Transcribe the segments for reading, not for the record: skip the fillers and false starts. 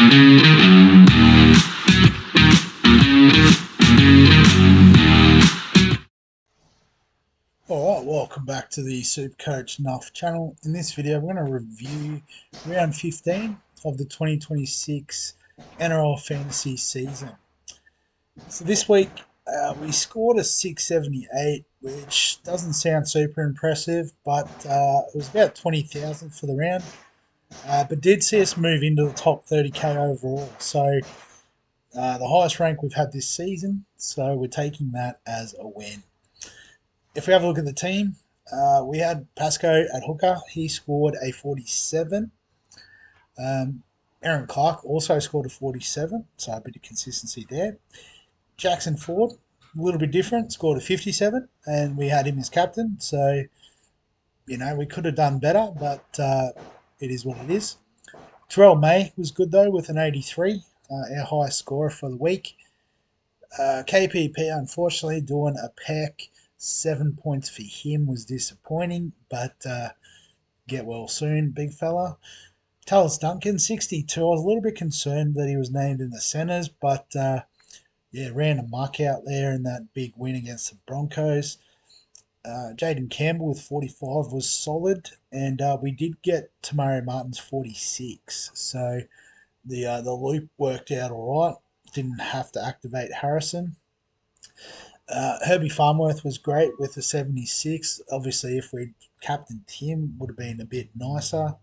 Alright, welcome back to the Supercoach Nuff channel. In this video, we're going to review round 15 of the 2026 NRL Fantasy season. So this week, we scored a 678, which doesn't sound super impressive, but it was about 20,000 for the round. But did see us move into the top 30k overall. So the highest rank we've had this season, so we're taking that as a win. If we have a look at the team, we had Pasco at hooker. He scored a 47. Aaron Clark also scored a 47, so a bit of consistency there. Jackson Ford, a little bit different, scored a 57, and we had him as captain. So, you know, we could have done better, but it is what it is. Terrell May was good, though, with an 83, our highest scorer for the week. KPP, unfortunately, doing a peck. 7 points for him was disappointing, but get well soon, big fella. Tallis Duncan, 62. I was a little bit concerned that he was named in the centres, but yeah, ran a muck out there in that big win against the Broncos. Jaden Campbell with 45 was solid, and we did get Tamari Martin's 46. So the loop worked out all right. Didn't have to activate Harrison. Herbie Farmworth was great with the 76. Obviously, if we'd captained him, would have been a bit nicer.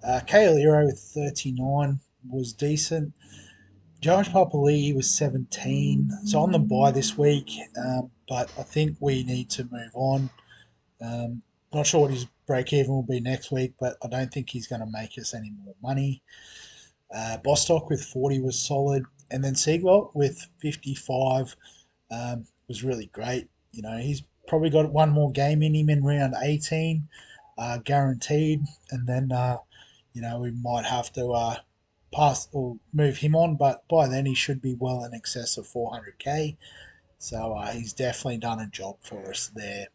Kaeliro with 39 was decent. Josh Papali'i was 17. So on the bye this week, but I think we need to move on. Not sure what his break-even will be next week, but I don't think he's going to make us any more money. Bostock with 40 was solid. And then Siegwald with 55 was really great. You know, he's probably got one more game in him in round 18, guaranteed. And then, you know, we might have to pass or move him on. But by then, he should be well in excess of 400k. So he's definitely done a job for us there.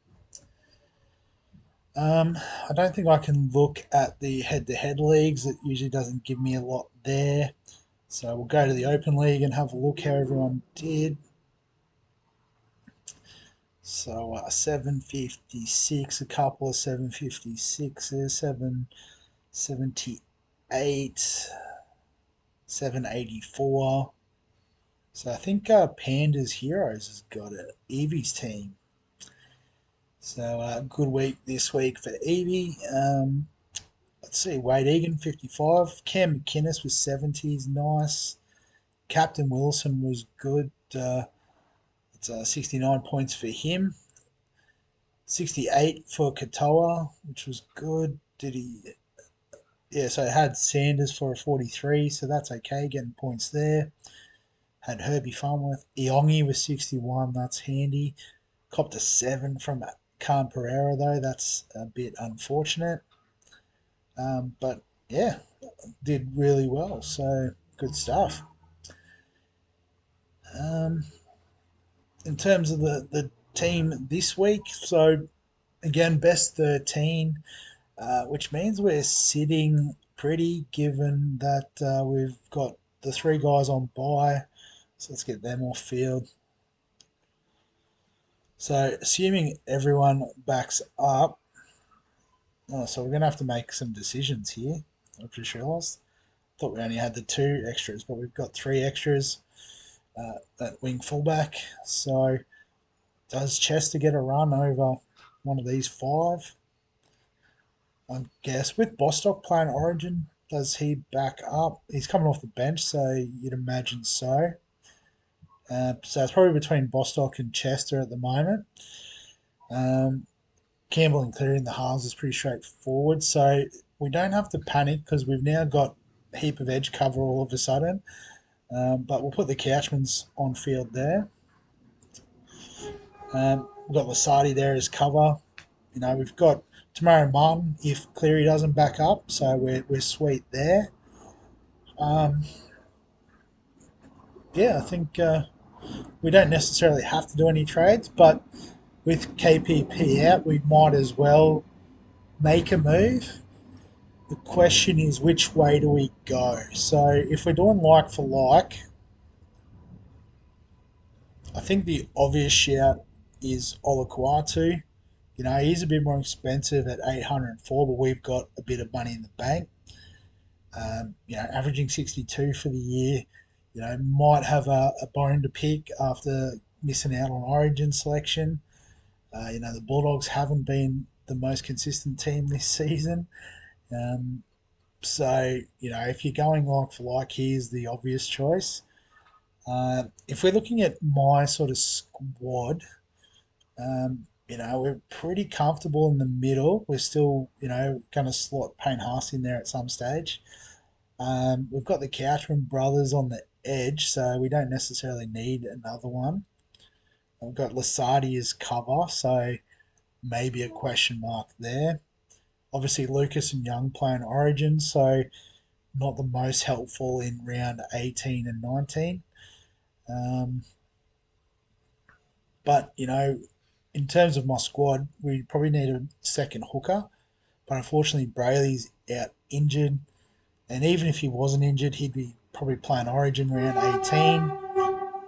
I don't think I can look at the head-to-head leagues. It usually doesn't give me a lot there. So we'll go to the Open League and have a look how everyone did. So 756, a couple of 756s, 778, 784. So I think Panda's Heroes has got it. Evie's team. So good week this week for Evie. Let's see, Wade Egan 55, Cam McInnes was 70s, nice. Captain Wilson was good. It's 69 points for him. 68 for Katoa, which was good. Did he? Yeah, so it had Sanders for a 43, so that's okay, getting points there. Had Herbie Farmworth. Iongi was 61, that's handy. Copped a 7 from Khan Pereira, though. That's a bit unfortunate. But yeah, did really well, so good stuff. In terms of the team this week, so again, best 13, which means we're sitting pretty given that we've got the 3 guys on bye. So let's get them off field. So assuming everyone backs up, so we're going to have to make some decisions here. I've just realised. Thought we only had the 2 extras, but we've got 3 extras at wing fullback. So does Chester get a run over one of these 5? I guess with Bostock playing Origin, does he back up? He's coming off the bench, so you'd imagine so. So it's probably between Bostock and Chester at the moment. Campbell and Cleary in the halves is pretty straightforward, so we don't have to panic because we've now got a heap of edge cover all of a sudden. But we'll put the Couchmans on field there. We've got Lasardi there as cover. You know, we've got Tamari Martin if Cleary doesn't back up, so we're sweet there. Yeah, I think we don't necessarily have to do any trades, but with KPP out, we might as well make a move. The question is, which way do we go? So if we're doing like for like, I think the obvious shout is Olaquatu. You know, he's a bit more expensive at 804, but we've got a bit of money in the bank. You know, averaging 62 for the year. You know, might have a bone to pick after missing out on Origin selection. You know, the Bulldogs haven't been the most consistent team this season. Um, so, you know, if you're going like for like, here's the obvious choice. If we're looking at my sort of squad, you know, we're pretty comfortable in the middle. We're still, you know, going to slot Payne Haas in there at some stage. We've got the Couchman brothers on the edge, so we don't necessarily need another one. We've got Lasardi as cover, so maybe a question mark there. Obviously, Lucas and Young playing Origin, so not the most helpful in round 18 and 19. Um, but, you know, in terms of my squad, we probably need a second hooker. But unfortunately, Brayley's out injured. And even if he wasn't injured, he'd be probably playing Origin round 18.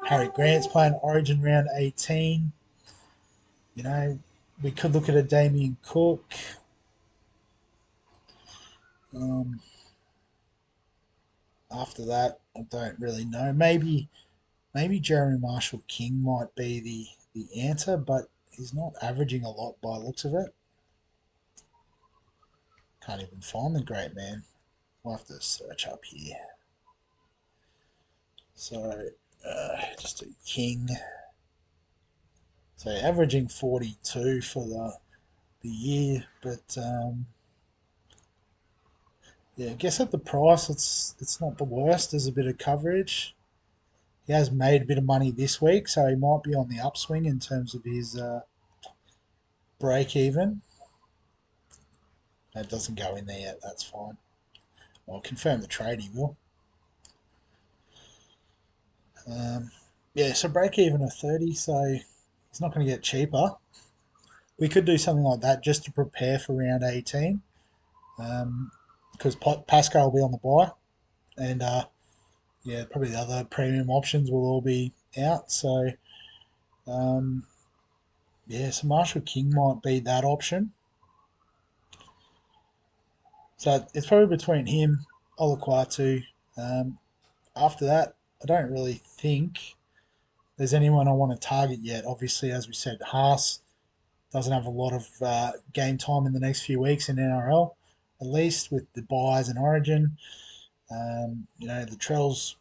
Harry Grant's playing Origin round 18. You know, we could look at a Damien Cook. Um, After that, I don't really know. Maybe Jeremy Marshall King might be the answer, but he's not averaging a lot by the looks of it. Can't even find the great man. I'll have to search up here. So, just a King. So averaging 42 for the year, but yeah, I guess at the price, it's not the worst. There's a bit of coverage. He has made a bit of money this week, so he might be on the upswing in terms of his break even. That doesn't go in there yet. That's fine. I'll confirm the trade. He will. Um, yeah, so break even of 30, so he's not going to get cheaper. We could do something like that just to prepare for round 18, because Pascal will be on the buy, and yeah, probably the other premium options will all be out. So um, yeah, so Marshall King might be that option. So it's probably between him, Olaquatu. Um, After that, I don't really think there's anyone I want to target yet. Obviously, as we said, Haas doesn't have a lot of game time in the next few weeks in NRL, at least with the buys and Origin. You know, the Trell's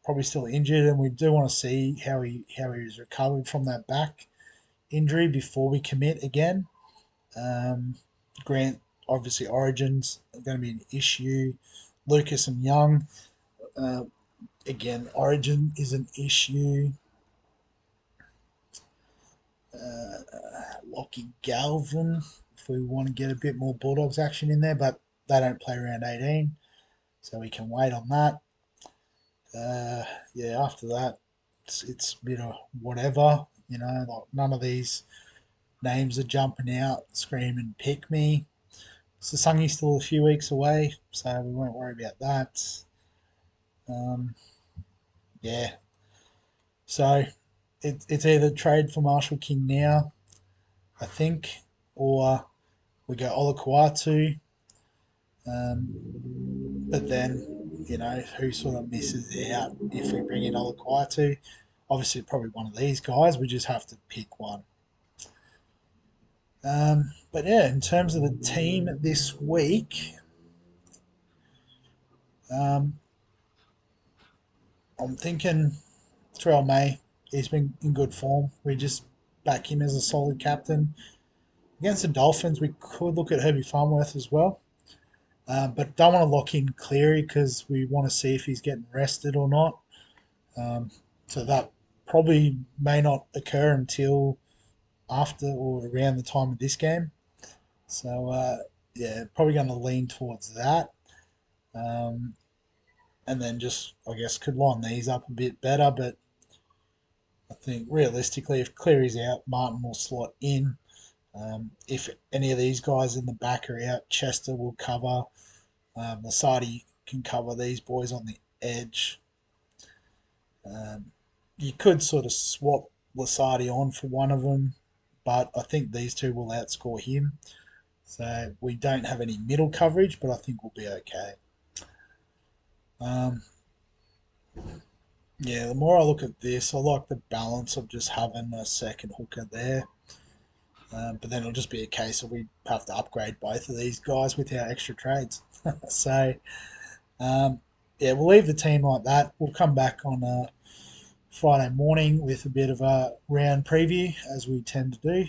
probably still injured, and we do want to see how he's recovered from that back injury before we commit again. Um, Grant, obviously, Origins are going to be an issue. Lucas and Young, uh, again, Origin is an issue. Lockie Galvin, if we want to get a bit more Bulldogs action in there, but they don't play around 18, so we can wait on that. Uh, yeah, after that, it's a bit of whatever, you know, like none of these names are jumping out, screaming, pick me. Sasangi's still a few weeks away, so we won't worry about that. Um, yeah, so it's either trade for Marshall King now, I think, or we go Olaquatu. But then, you know, who sort of misses out if we bring in Olaquatu? Obviously, probably one of these guys. We just have to pick one. But yeah, in terms of the team this week, um, I'm thinking Terrell May. He's been in good form. We just back him as a solid captain. Against the Dolphins, we could look at Herbie Farmworth as well. But don't want to lock in Cleary because we want to see if he's getting rested or not. Um, so that probably may not occur until after or around the time of this game. So yeah, probably going to lean towards that. Um, and then just, I guess, could line these up a bit better. But I think realistically, if Cleary's out, Martin will slot in. If any of these guys in the back are out, Chester will cover. Lasati can cover these boys on the edge. You could sort of swap Lasati on for one of them, but I think these two will outscore him. So we don't have any middle coverage, but I think we'll be okay. Um, yeah, the more I look at this, I like the balance of just having a second hooker there. But then it'll just be a case of we have to upgrade both of these guys with our extra trades. So, um, yeah, we'll leave the team like that. We'll come back on Friday morning with a bit of a round preview, as we tend to do.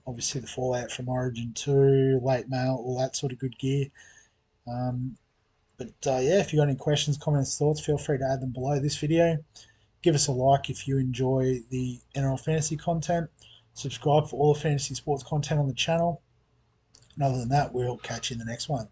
Obviously, the fallout from Origin 2, late mail, all that sort of good gear. But yeah, if you've got any questions, comments, thoughts, feel free to add them below this video. Give us a like if you enjoy the NRL Fantasy content. Subscribe for all the fantasy sports content on the channel. And other than that, we'll catch you in the next one.